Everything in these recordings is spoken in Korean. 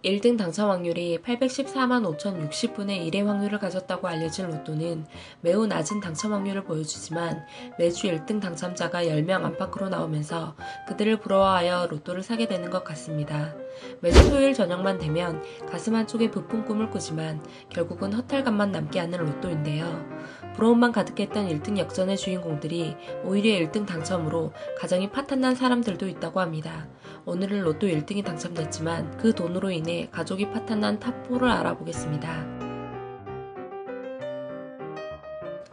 1등 당첨 확률이 814만 5,060분의 1의 확률을 가졌다고 알려진 로또는 매우 낮은 당첨 확률을 보여주지만 매주 1등 당첨자가 10명 안팎으로 나오면서 그들을 부러워하여 로또를 사게 되는 것 같습니다. 매주 토요일 저녁만 되면 가슴 한쪽에 부푼 꿈을 꾸지만 결국은 허탈감만 남게 하는 로또인데요. 부러움만 가득했던 1등 역전의 주인공들이 오히려 1등 당첨으로 가정이 파탄난 사람들도 있다고 합니다. 오늘은 로또 1등이 당첨됐지만 그 돈으로 인해 가족이 파탄난 탑4를 알아보겠습니다.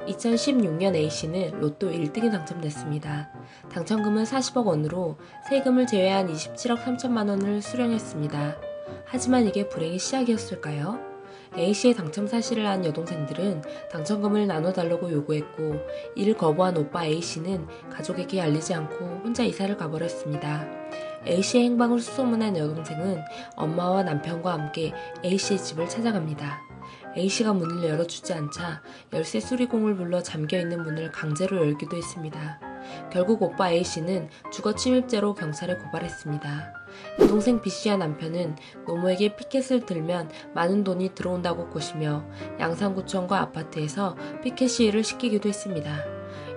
2016년 A씨는 로또 1등이 당첨됐습니다. 당첨금은 40억 원으로 세금을 제외한 27억 3천만 원을 수령했습니다. 하지만 이게 불행의 시작이었을까요? A씨의 당첨 사실을 안 여동생들은 당첨금을 나눠달라고 요구했고 이를 거부한 오빠 A씨는 가족에게 알리지 않고 혼자 이사를 가버렸습니다. A씨의 행방을 수소문한 여동생은 엄마와 남편과 함께 A씨의 집을 찾아갑니다. A씨가 문을 열어주지 않자 열쇠 수리공을 불러 잠겨있는 문을 강제로 열기도 했습니다. 결국 오빠 A씨는 주거 침입죄로 경찰에 고발했습니다. 여동생 B씨와 남편은 노모에게 피켓을 들면 많은 돈이 들어온다고 꼬시며 양산구청과 아파트에서 피켓 시위를 시키기도 했습니다.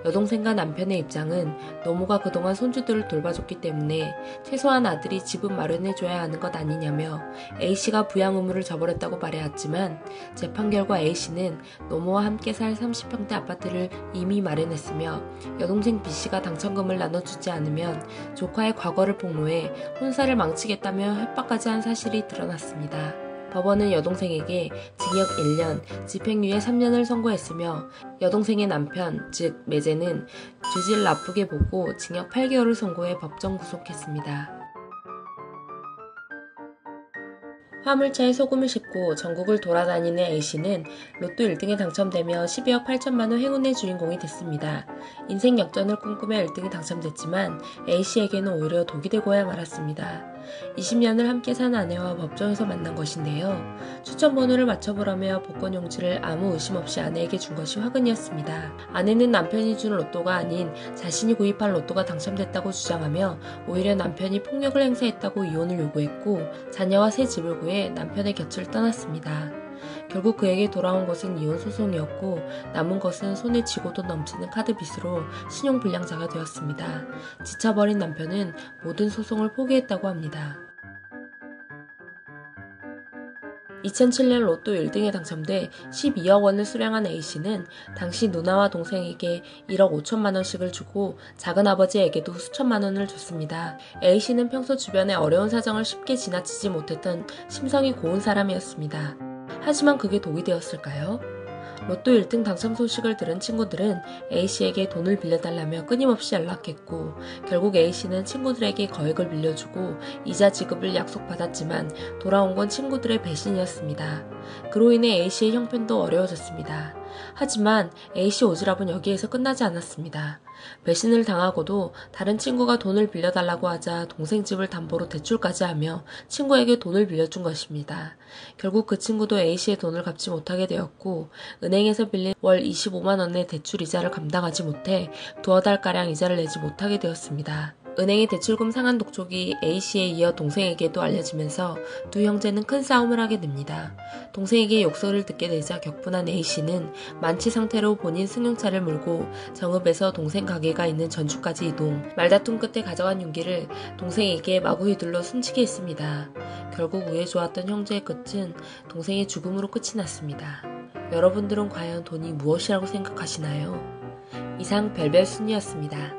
여동생과 남편의 입장은 노모가 그동안 손주들을 돌봐줬기 때문에 최소한 아들이 집은 마련해줘야 하는 것 아니냐며 A씨가 부양 의무를 저버렸다고 말해왔지만 재판 결과 A씨는 노모와 함께 살 30평대 아파트를 이미 마련했으며 여동생 B씨가 당첨금을 나눠주지 않으면 조카의 과거를 폭로해 혼사를 망치겠다며 협박까지 한 사실이 드러났습니다. 법원은 여동생에게 징역 1년, 집행유예 3년을 선고했으며 여동생의 남편, 즉 매제는 죄질 나쁘게 보고 징역 8개월을 선고해 법정 구속했습니다. 화물차에 소금을 싣고 전국을 돌아다니는 A씨는 로또 1등에 당첨되며 12억 8천만 원 행운의 주인공이 됐습니다. 인생 역전을 꿈꾸며 1등이 당첨됐지만 A씨에게는 오히려 독이 되고야 말았습니다. 20년을 함께 산 아내와 법정에서 만난 것인데요. 추천번호를 맞춰보라며 복권 용지를 아무 의심 없이 아내에게 준 것이 화근이었습니다. 아내는 남편이 준 로또가 아닌 자신이 구입한 로또가 당첨됐다고 주장하며 오히려 남편이 폭력을 행사했다고 이혼을 요구했고 자녀와 새 집을 구해 남편의 곁을 떠났습니다. 결국 그에게 돌아온 것은 이혼 소송이었고 남은 것은 손에 쥐고도 넘치는 카드빚으로 신용불량자가 되었습니다. 지쳐버린 남편은 모든 소송을 포기했다고 합니다. 2007년 로또 1등에 당첨돼 12억 원을 수령한 A씨는 당시 누나와 동생에게 1억 5천만 원씩을 주고 작은아버지에게도 수천만 원을 줬습니다. A씨는 평소 주변의 어려운 사정을 쉽게 지나치지 못했던 심성이 고운 사람이었습니다. 하지만 그게 독이 되었을까요? 로또 1등 당첨 소식을 들은 친구들은 A씨에게 돈을 빌려달라며 끊임없이 연락했고 결국 A씨는 친구들에게 거액을 빌려주고 이자 지급을 약속받았지만 돌아온 건 친구들의 배신이었습니다. 그로 인해 A씨의 형편도 어려워졌습니다. 하지만 A씨 오지랖은 여기에서 끝나지 않았습니다. 배신을 당하고도 다른 친구가 돈을 빌려달라고 하자 동생 집을 담보로 대출까지 하며 친구에게 돈을 빌려준 것입니다. 결국 그 친구도 A씨의 돈을 갚지 못하게 되었고 은행에서 빌린 월 25만 원의 대출 이자를 감당하지 못해 두어 달가량 이자를 내지 못하게 되었습니다. 은행의 대출금 상한 독촉이 A씨에 이어 동생에게도 알려지면서 두 형제는 큰 싸움을 하게 됩니다. 동생에게 욕설을 듣게 되자 격분한 A씨는 만취 상태로 본인 승용차를 몰고 정읍에서 동생 가게가 있는 전주까지 이동, 말다툼 끝에 가져간 용기를 동생에게 마구 휘둘러 숨지게 했습니다. 결국 우애 좋았던 형제의 끝은 동생의 죽음으로 끝이 났습니다. 여러분들은 과연 돈이 무엇이라고 생각하시나요? 이상 별별 순이었습니다.